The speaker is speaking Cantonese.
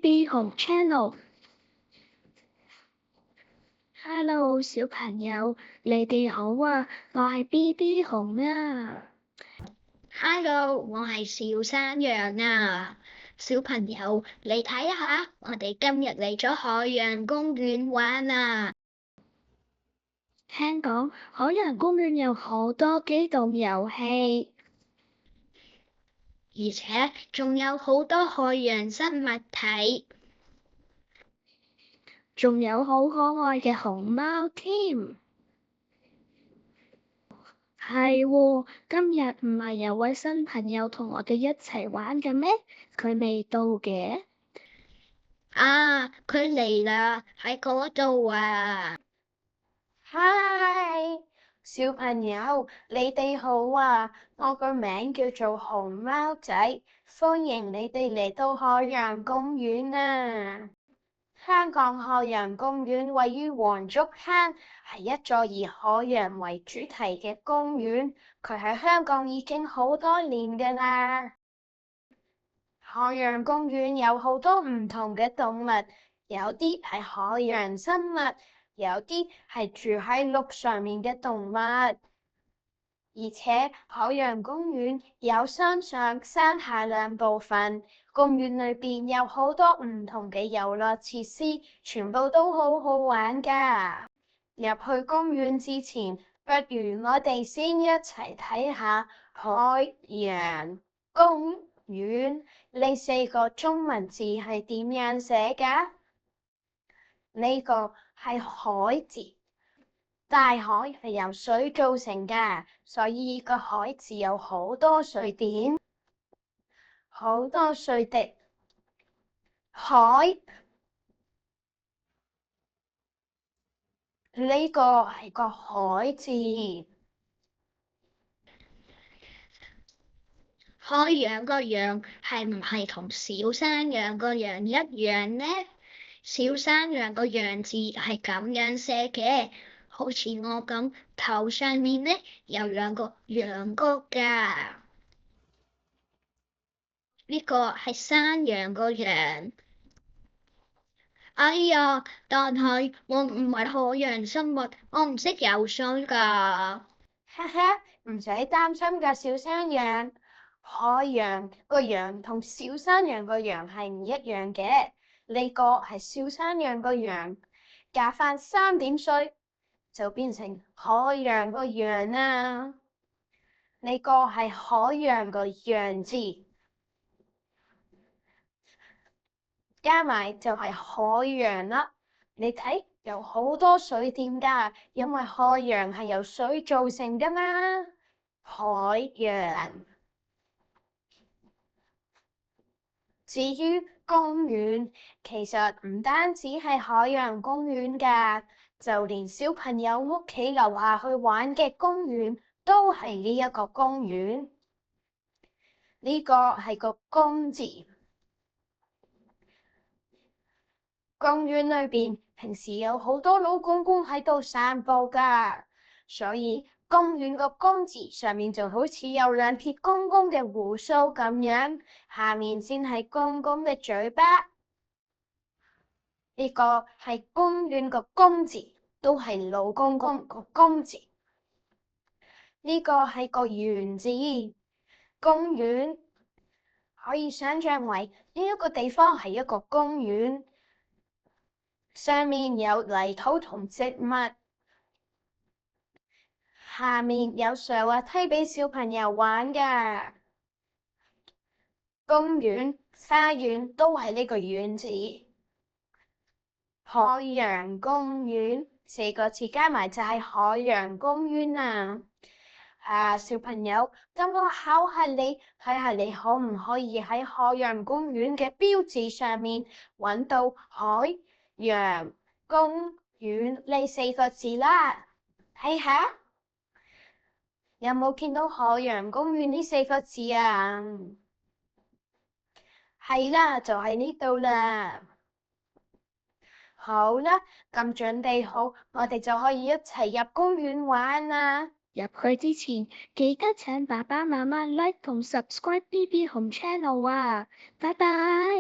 BB 熊 Channel。Hello，小朋友，你哋好啊！我係 BB 熊啊。Hello，我係小山羊啊。小朋友，你睇下，我哋今日嚟咗海洋公園玩啊！聽講海洋公園有好多機動遊戲，而且仲有好多海洋生物體，仲有好可愛嘅熊貓添。係喎，今日唔係有位新朋友同我哋一齊玩嘅咩？佢未到嘅。啊，佢嚟啦，喺嗰度啊！嗨，小朋友，你哋好啊！我個名叫做熊貓仔，歡迎你哋嚟到海洋公園啊！香港海洋公園位於黃竹坑，係一座以海洋為主題嘅公園。佢喺香港已經好多年㗎啦。海洋公園有好多唔同嘅動物，有啲係海洋生物，有啲係住喺陸上面嘅動物。而且海洋公園有山上、山下兩部分，公園裏邊有好多唔同嘅遊樂設施，全部都好好玩㗎。入去公園之前，不如我哋先一齊睇下海洋公園呢四個中文字係點樣寫㗎？呢個係海字。大海係由水造成㗎，所以個海字有好多水點，好多水滴。海呢個係個海字。海洋個洋係唔係同小山羊個羊一樣呢？小山羊個羊字係咁樣寫嘅，好似我咁，頭上面呢有兩個羊角㗎。呢個係山羊個羊。哎呀，但係我唔係海洋生物，我唔識游水㗎。哈哈，唔使擔心㗎，小山羊。海洋個洋同小山羊個羊係唔一樣嘅。呢個係小山羊個羊，加返3點水就變成海洋個洋啦。呢個係海洋個洋字，加埋就係海洋啦。你睇有好多水點㗎，因為海洋係由水造成㗎嘛。海洋。至於公園，其實唔單止係海洋公園㗎，就連小朋友屋企樓下去玩嘅公園都係呢一個公園。呢個係個公字。公園裏邊平時有好多老公公喺度散步㗎，所以公園個公字上面就好似有兩撇公公嘅鬍鬚咁樣，下面先係公公嘅嘴巴。呢個係公園個公字，都係老公公個公字。呢個係個園字，公園可以想象為呢一個地方係一個公園，上面有泥土同植物。下面有上滑梯俾小朋友玩㗎，公園、花園都係呢個園字。海洋公園4個字加埋就係海洋公園啊！小朋友，咁我考下你，睇下你可唔可以喺海洋公園嘅標誌上面揾到海洋公園呢4個字啦？睇下。有冇見到海洋公園呢4個字啊？係啦，就喺呢度啦。好啦，咁準備好，我哋就可以一齊入公園玩啦。入去之前，記得請爸爸媽媽 like 同 subscribe BB 熊 Channel 啊！拜拜。